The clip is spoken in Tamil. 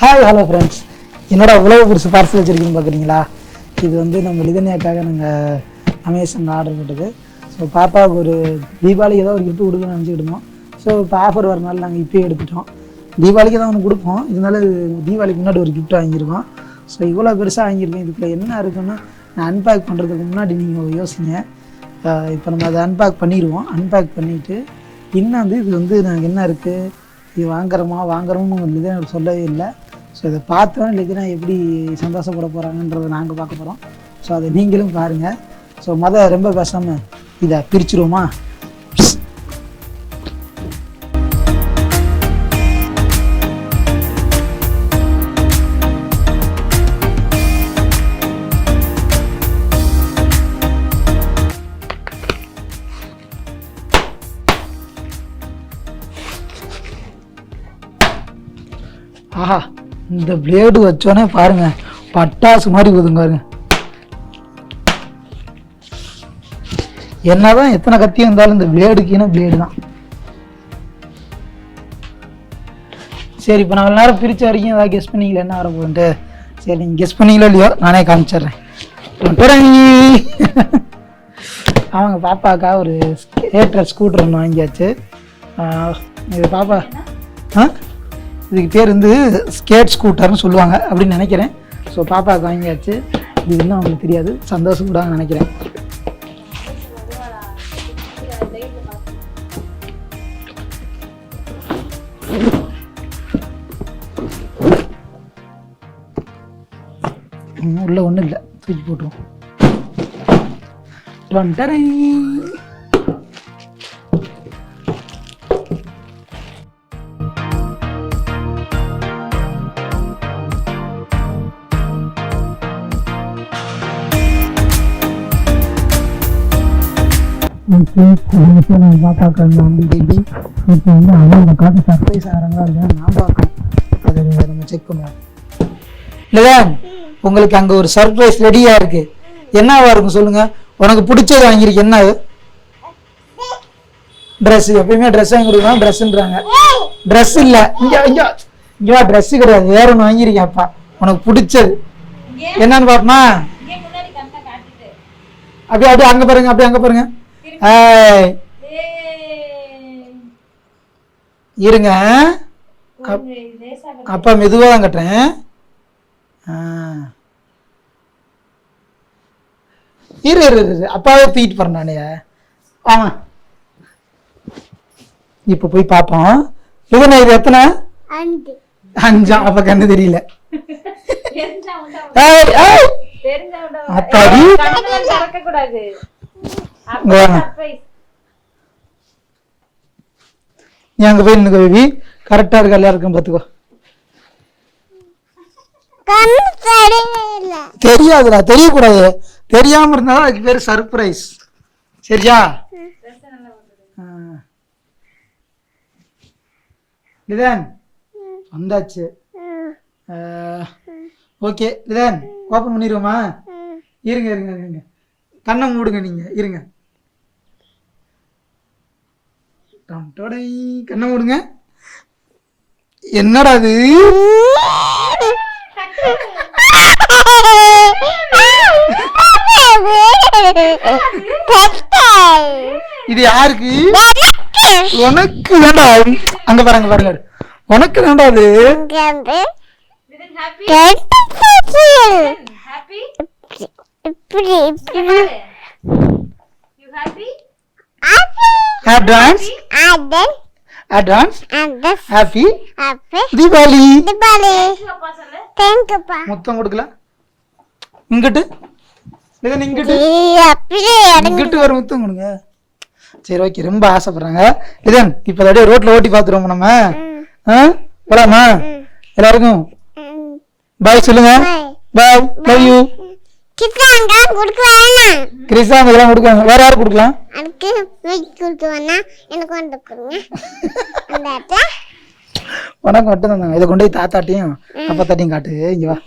ஹாய் ஹலோ ஃப்ரெண்ட்ஸ், என்னோட உழவு பெருசு பார்சல் வச்சுருக்கீங்கன்னு பார்க்குறீங்களா? இது வந்து நம்ம லிதனியாக்காக நாங்கள் அமேசானில் ஆர்டர் போட்டது. ஸோ பாப்பாவுக்கு ஒரு தீபாவளிக்கு ஏதோ ஒரு கிஃப்ட் கொடுக்கணும்னு நினச்சிக்கிட்டோம். ஸோ இப்போ ஆஃபர் வரனால நாங்கள் இப்போயே எடுத்துட்டோம். தீபாவளிக்கு தான் ஒன்று கொடுப்போம், இருந்தாலும் தீபாவளிக்கு முன்னாடி ஒரு கிஃப்ட் வாங்கியிருக்கோம். ஸோ இவ்வளோ பெருசாக வாங்கியிருக்கேன். இதுக்குள்ள என்ன இருக்குன்னு நான் அன்பேக் பண்ணுறதுக்கு முன்னாடி நீங்கள் யோசிங்க. இப்போ நம்ம அதை அன்பேக் பண்ணிடுவோம். அன்பேக் பண்ணிவிட்டு இன்னும் வந்து இது வந்து நாங்கள் என்ன இருக்குது, இது வாங்குறோம்னு லிதனா சொல்லவே இல்லை. ஸோ இதை பார்த்தோன்னே லிதனா எப்படி சந்தோஷப்பட போகிறாங்கன்றதை நாங்கள் பார்க்க போகிறோம். ஸோ அதை நீங்களும் பாருங்கள். ஸோ ரொம்ப பேசாமல் இதை பிரிச்சுருவோமா? ஆஹா, இந்த பிளேடு வச்சோன்னே பாருங்க, பட்டாசு மாதிரி ஊதுங்க. என்னதான் எத்தனை கத்தி இருந்தாலும் இந்த பிளேடுக்குன்னு பிளேடு தான். சரி, இப்போ நான் நேரம் பிரிச்ச வரைக்கும் ஏதாவது கெஸ் பண்ணிக்கல என்ன வர போகுதுன்ட்டு. சரி, நீங்கள் கெஸ் பண்ணீங்களோ இல்லையோ, நானே காமிச்சிட்றேன். அவங்க பாப்பாக்கா ஒரு ஸ்கூட்டர் ஒன்று வாங்கியாச்சு. இது பாப்பா இதுக்கு பேர் வந்து ஸ்கேட் ஸ்கூட்டர்னு சொல்லுவாங்க அப்படின்னு நினைக்கிறேன். ஸோ பாப்பாவுக்கு வாங்கியாச்சு. இது இன்னும் அவங்களுக்கு தெரியாது, சந்தோஷப்படாங்கன்னு நினைக்கிறேன். உள்ள ஒன்றும் இல்லை, தூக்கி போட்டுருவோம். சர்ப்ரைஸ் ஆகிறாங்களா இல்லையா நான் பார்க்கணும். அதை நம்ம செக் பண்ணுவோம். இல்லையா, உங்களுக்கு அங்கே ஒரு சர்ப்ரைஸ் ரெடியாக இருக்கு. என்னவா இருக்கும் சொல்லுங்க? உனக்கு பிடிச்சது வாங்கியிருக்கு. என்ன ட்ரெஸ்? எப்பயுமே ட்ரெஸ் வாங்கி கொடுக்கலாம், ட்ரெஸ்ன்றாங்க. ட்ரெஸ் இல்லை, இங்கே ட்ரெஸ் கிடையாது, வேற ஒன்று வாங்கியிருக்கேன்ப்பா. உனக்கு பிடிச்சது என்னன்னு பாப்பமா? அப்படியே அங்கே பாருங்க, அப்படியே அங்கே பாருங்க. இருங்க, அப்பா மெதுவா தான் கட்டுறேன். இரு அப்பாவே தூக்கிட்டு போறேன் நானே. ஆமா, இப்ப போய் பாப்போம். இது எத்தனை? 5. அப்ப கண்ணு தெரியல. அப்பாடி நீ அங்க போய் நின்னுக்க பேபி. கரெக்டா இருக்கா எல்லாருக்கும் பாத்துக்கோ. தெரியாதுடா, தெரியக்கூடாது. தெரியாம இருந்தாலும் அதுக்கு பேரு சர்ப்ரைஸ். சரியா? லிதன் வந்தாச்சு. ஓகே லிதன், ஓபன் பண்ணிடுவோமா? இருங்க, கண்ணை மூடுங்க. நீங்க இருங்க, கண்ணை மூடுங்க. என்னடா அது? இது யாருக்கு? உனக்கு வேண்டா. அங்க பாருங்க, உனக்கு வேண்டா. அது தீபாவளி. மொத்தம் கொடுக்கல. இங்கிட்டு ஒரு முத்தம் கொடுங்க. சரி, ஓகே. ரொம்ப ஆசைப்படுறாங்க. இதன் இப்ப அப்படியே ரோட்ல ஓட்டி பாத்துருவோம் நம்ம. போலாமா? எல்லாருக்கும் பாய் சொல்லுங்க. பாய், லவ் யூ. கிறிஸ்தாங்க இதெல்லாம் கொடுக்காங்க. வேற யாரும் கொடுக்கலாம்? உனக்கு மட்டும் தான். இதை கொண்டு போய் தாத்தாட்டியும் அப்பா தாட்டியும் காட்டு. இங்க வா.